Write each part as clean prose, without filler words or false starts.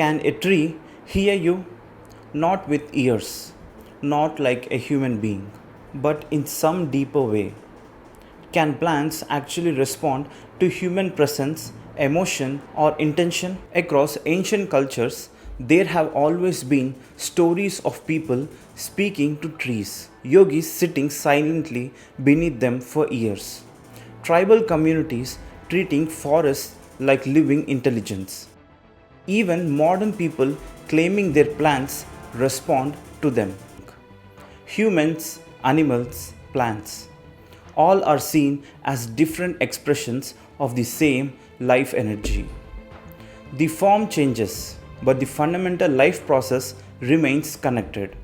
Can a tree hear you? Not with ears, not like a human being, but in some deeper way. Can plants actually respond to human presence, emotion, or intention? Across ancient cultures, there have always been stories of people speaking to trees, yogis sitting silently beneath them for years, tribal communities treating forests like living intelligence. Even modern people claiming their plants respond to them. Humans, animals, plants, all are seen as different expressions of the same life energy. The form changes, but the fundamental life process remains connected.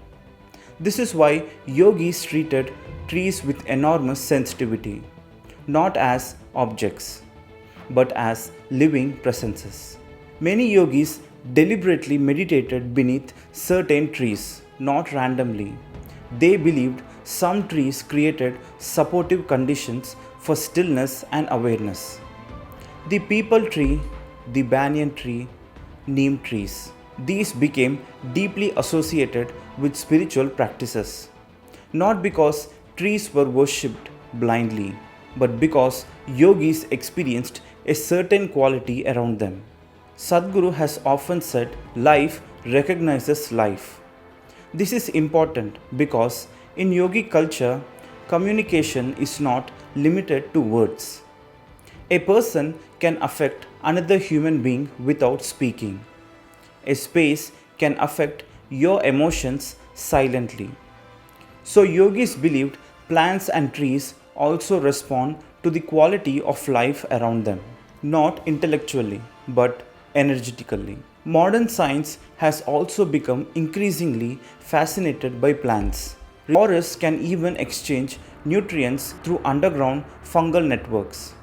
This is why yogis treated trees with enormous sensitivity, not as objects, but as living presences. Many yogis deliberately meditated beneath certain trees, not randomly. They believed some trees created supportive conditions for stillness and awareness. The peepal tree, the banyan tree, neem trees. These became deeply associated with spiritual practices, not because trees were worshipped blindly, but because yogis experienced a certain quality around them. Sadhguru has often said, life recognizes life. This is important because in yogic culture, communication is not limited to words. A person can affect another human being without speaking. A space can affect your emotions silently. So, yogis believed plants and trees also respond to the quality of life around them, not intellectually, but energetically. Modern science has also become increasingly fascinated by plants. Forests can even exchange nutrients through underground fungal networks.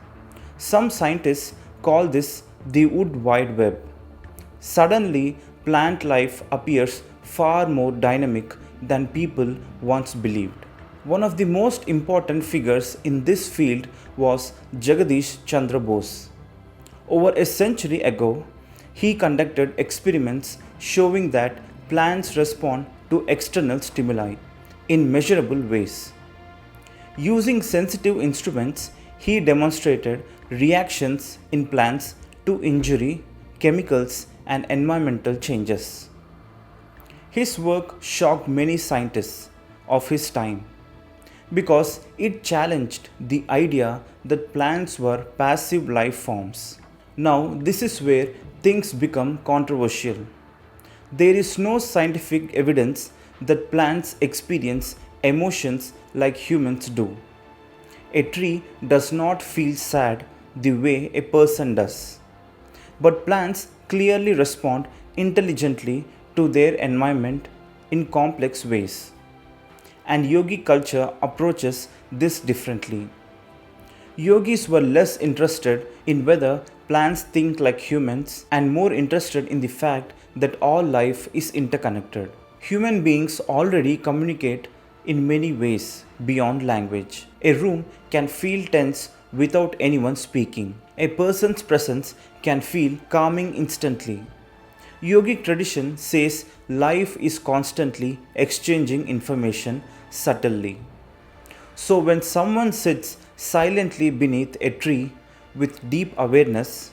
Some scientists call this the wood wide web. Suddenly, plant life appears far more dynamic than people once believed. One of the most important figures in this field was Jagadish Chandra Bose. Over a century ago, he conducted experiments showing that plants respond to external stimuli in measurable ways. Using sensitive instruments, he demonstrated reactions in plants to injury, chemicals, and environmental changes. His work shocked many scientists of his time because it challenged the idea that plants were passive life forms. Now, this is where things become controversial. There is no scientific evidence that plants experience emotions like humans do. A tree does not feel sad the way a person does. But plants clearly respond intelligently to their environment in complex ways. And yogi culture approaches this differently. Yogis were less interested in whether plants think like humans and more interested in the fact that all life is interconnected. Human beings already communicate in many ways beyond language. A room can feel tense without anyone speaking. A person's presence can feel calming instantly. Yogic tradition says life is constantly exchanging information subtly. So, when someone sits silently beneath a tree with deep awareness,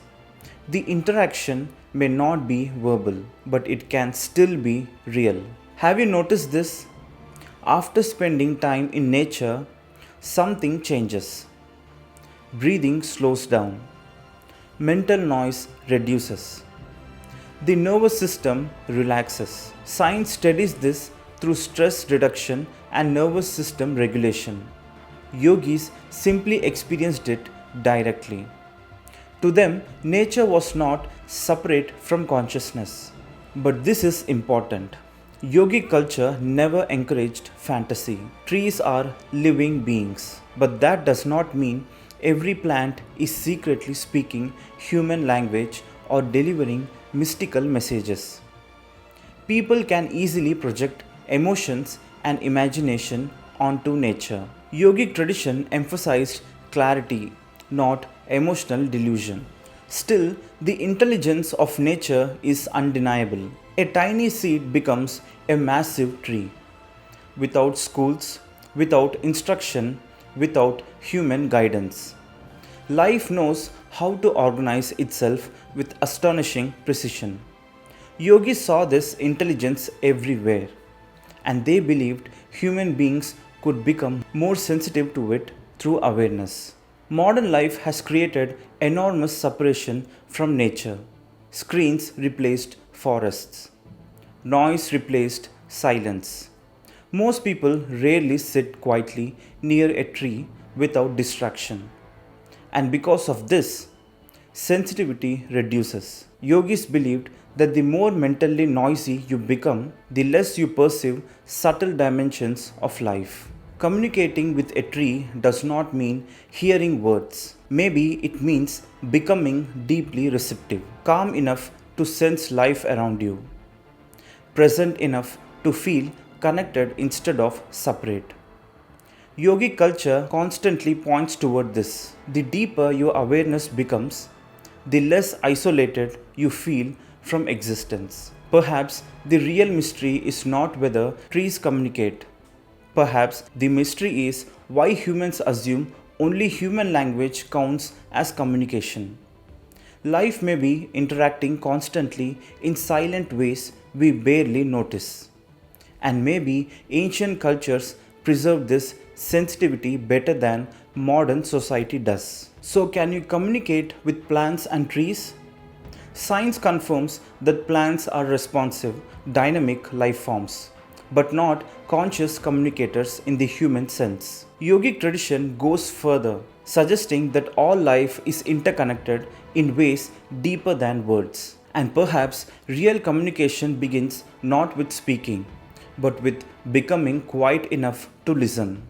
the interaction may not be verbal, but it can still be real. Have you noticed this? After spending time in nature, something changes. Breathing slows down, mental noise reduces, the nervous system relaxes. Science studies this through stress reduction and nervous system regulation. Yogis simply experienced it directly. To them, nature was not separate from consciousness. But this is important. Yogic culture never encouraged fantasy. Trees are living beings, but that does not mean every plant is secretly speaking human language or delivering mystical messages. People can easily project emotions and imagination onto nature. Yogic tradition emphasized clarity, not emotional delusion. Still, the intelligence of nature is undeniable. A tiny seed becomes a massive tree. Without schools, without instruction, without human guidance. Life knows how to organize itself with astonishing precision. Yogis saw this intelligence everywhere, and they believed human beings could become more sensitive to it through awareness. Modern life has created enormous separation from nature. Screens replaced forests, noise replaced silence. Most people rarely sit quietly near a tree without distraction. And because of this, sensitivity reduces. Yogis believed that the more mentally noisy you become, the less you perceive subtle dimensions of life. Communicating with a tree does not mean hearing words. Maybe it means becoming deeply receptive, calm enough to sense life around you, present enough to feel connected instead of separate. Yogic culture constantly points toward this. The deeper your awareness becomes, the less isolated you feel from existence. Perhaps the real mystery is not whether trees communicate. Perhaps the mystery is why humans assume only human language counts as communication. Life may be interacting constantly in silent ways we barely notice. And maybe ancient cultures preserve this sensitivity better than modern society does. So, can you communicate with plants and trees? Science confirms that plants are responsive, dynamic life forms, but not conscious communicators in the human sense. Yogic tradition goes further, suggesting that all life is interconnected in ways deeper than words. And perhaps real communication begins not with speaking, but with becoming quiet enough to listen.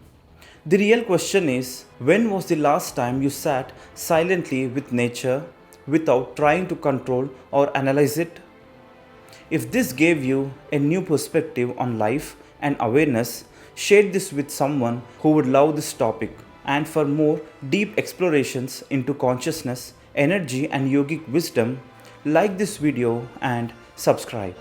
The real question is, when was the last time you sat silently with nature without trying to control or analyze it? If this gave you a new perspective on life and awareness, share this with someone who would love this topic. And for more deep explorations into consciousness, energy, and yogic wisdom, like this video and subscribe.